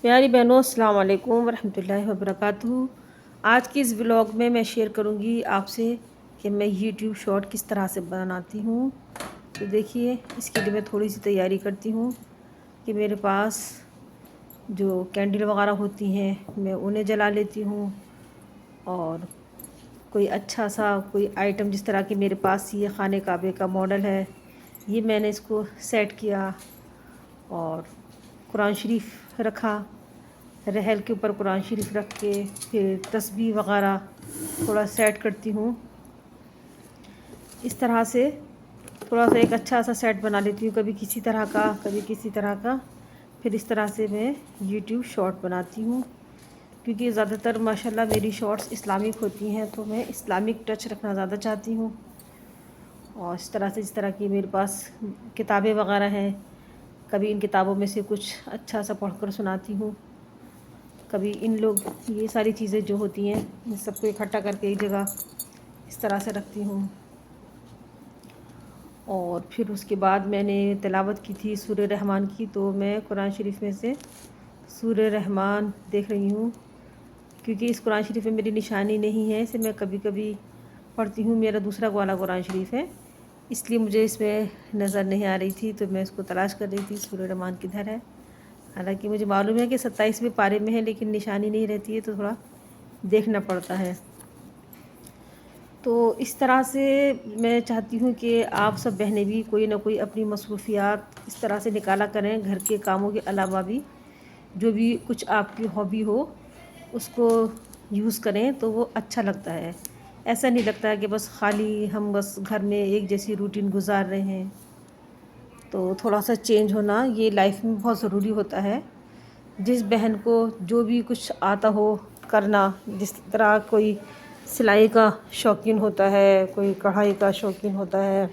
प्यारी बहनों, अस्सलाम वालेकुम वरहमतुल्लाहि वबरकातुहू। आज की इस व्लॉग में मैं शेयर करूंगी आपसे कि मैं यूट्यूब शॉर्ट किस तरह से बनाती हूँ। तो देखिए, इसके लिए मैं थोड़ी सी तैयारी करती हूँ कि मेरे पास जो कैंडल वगैरह होती हैं मैं उन्हें जला लेती हूँ, और कोई अच्छा सा कोई आइटम जिस तरह की मेरे पास ये खाने काबे का मॉडल है, ये मैंने इसको सेट किया और कुरान शरीफ रखा, रहल के ऊपर कुरान शरीफ रख के फिर तस्बीह वगैरह थोड़ा सेट करती हूँ। इस तरह से थोड़ा सा एक अच्छा सा सेट बना लेती हूँ, कभी किसी तरह का कभी किसी तरह का। फिर इस तरह से मैं यूट्यूब शॉर्ट बनाती हूँ, क्योंकि ज़्यादातर माशाल्लाह मेरी शॉर्ट्स इस्लामिक होती हैं, तो मैं इस्लामिक टच रखना ज़्यादा चाहती हूँ। और इस तरह से जिस तरह की मेरे पास किताबें वगैरह हैं, कभी इन किताबों में से कुछ अच्छा सा पढ़कर सुनाती हूँ, कभी इन लोग ये सारी चीज़ें जो होती हैं इन सबको इकट्ठा करके एक जगह इस तरह से रखती हूँ। और फिर उसके बाद मैंने तिलावत की थी सूरह रहमान की, तो मैं कुरान शरीफ में से सूरह रहमान देख रही हूँ, क्योंकि इस कुरान शरीफ में मेरी निशानी नहीं है, इसे मैं कभी कभी पढ़ती हूँ। मेरा दूसरा वाला कुरान शरीफ है, इसलिए मुझे इसमें नज़र नहीं आ रही थी, तो मैं इसको तलाश कर रही थी सूरह रहमान किधर है। हालांकि मुझे मालूम है कि 27वें पारे में है, लेकिन निशानी नहीं रहती है, तो थोड़ा देखना पड़ता है। तो इस तरह से मैं चाहती हूँ कि आप सब बहनें भी कोई ना कोई अपनी मसरूफियात इस तरह से निकाला करें, घर के कामों के अलावा भी जो भी कुछ आपकी हॉबी हो उसको यूज़ करें, तो वो अच्छा लगता है। ऐसा नहीं लगता है कि बस खाली हम बस घर में एक जैसी रूटीन गुजार रहे हैं। तो थोड़ा सा चेंज होना ये लाइफ में बहुत ज़रूरी होता है। जिस बहन को जो भी कुछ आता हो करना, जिस तरह कोई सिलाई का शौकीन होता है, कोई कढ़ाई का शौकीन होता है,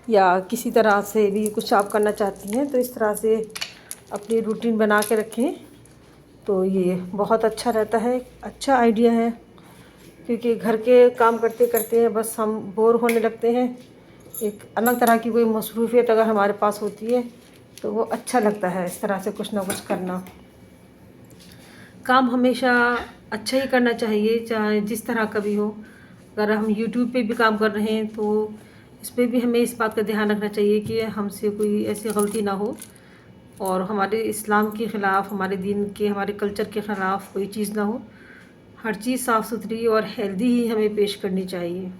या किसी तरह से भी कुछ आप करना चाहती हैं, तो इस तरह से अपनी रूटीन बना के रखें, तो ये बहुत अच्छा रहता है, अच्छा आइडिया है। क्योंकि घर के काम करते करते बस हम बोर होने लगते हैं। एक अलग तरह की कोई मसरूफियत अगर हमारे पास होती है तो वो अच्छा लगता है, इस तरह से कुछ ना कुछ करना। काम हमेशा अच्छा ही करना चाहिए, चाहे जिस तरह का भी हो। अगर हम YouTube पे भी काम कर रहे हैं तो इस पर भी हमें इस बात का ध्यान रखना चाहिए कि हमसे कोई ऐसी गलती ना हो और हमारे इस्लाम के ख़िलाफ़, हमारे दीन के, हमारे कल्चर के ख़िलाफ़ कोई चीज़ ना हो। हर चीज़ साफ़ सुथरी और हेल्दी ही हमें पेश करनी चाहिए।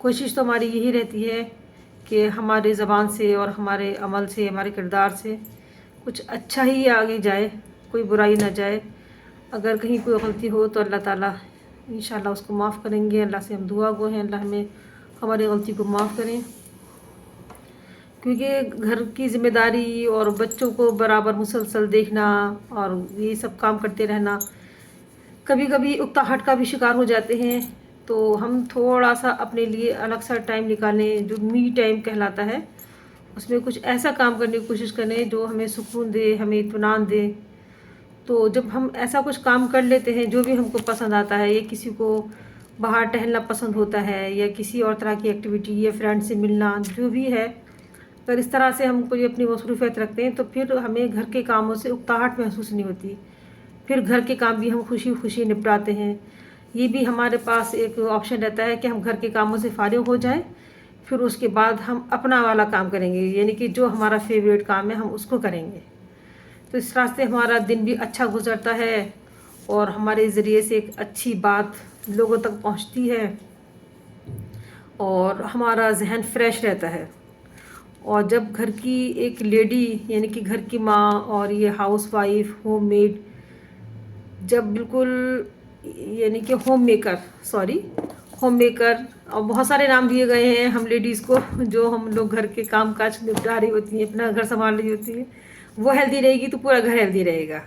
कोशिश तो हमारी यही रहती है कि हमारे ज़बान से और हमारे अमल से, हमारे किरदार से कुछ अच्छा ही आगे जाए, कोई बुराई ना जाए। अगर कहीं कोई गलती हो तो अल्लाह ताला इंशाल्लाह उसको माफ़ करेंगे। अल्लाह से हम दुआ गो हैं, अल्लाह हमें हमारी गलती को माफ़ करें। क्योंकि घर की ज़िम्मेदारी और बच्चों को बराबर मुसलसल देखना और ये सब काम करते रहना, कभी कभी उकताहट का भी शिकार हो जाते हैं। तो हम थोड़ा सा अपने लिए अलग सा टाइम निकालें, जो मी टाइम कहलाता है, उसमें कुछ ऐसा काम करने की कोशिश करें जो हमें सुकून दे, हमें इत्मीनान दे। तो जब हम ऐसा कुछ काम कर लेते हैं जो भी हमको पसंद आता है, या किसी को बाहर टहलना पसंद होता है, या किसी और तरह की एक्टिविटी, या फ्रेंड से मिलना, जो भी है, अगर इस तरह से हम कोई अपनी मसरूफियत रखते हैं तो फिर हमें घर के कामों से उकताहट महसूस नहीं होती। फिर घर के काम भी हम खुशी खुशी निपटाते हैं। ये भी हमारे पास एक ऑप्शन रहता है कि हम घर के कामों से फारिग हो जाएं, फिर उसके बाद हम अपना वाला काम करेंगे, यानी कि जो हमारा फेवरेट काम है हम उसको करेंगे। तो इस रास्ते हमारा दिन भी अच्छा गुजरता है और हमारे ज़रिए से एक अच्छी बात लोगों तक पहुंचती है और हमारा जहन फ्रेश रहता है। और जब घर की एक लेडी, यानी कि घर की माँ और ये हाउस वाइफ, होम मेड, जब बिल्कुल, यानी कि होम मेकर, और बहुत सारे नाम दिए गए हैं हम लेडीज़ को, जो हम लोग घर के काम काज निपटा रही होती हैं, अपना घर संभाल रही होती है, वो हेल्दी रहेगी तो पूरा घर हेल्दी रहेगा।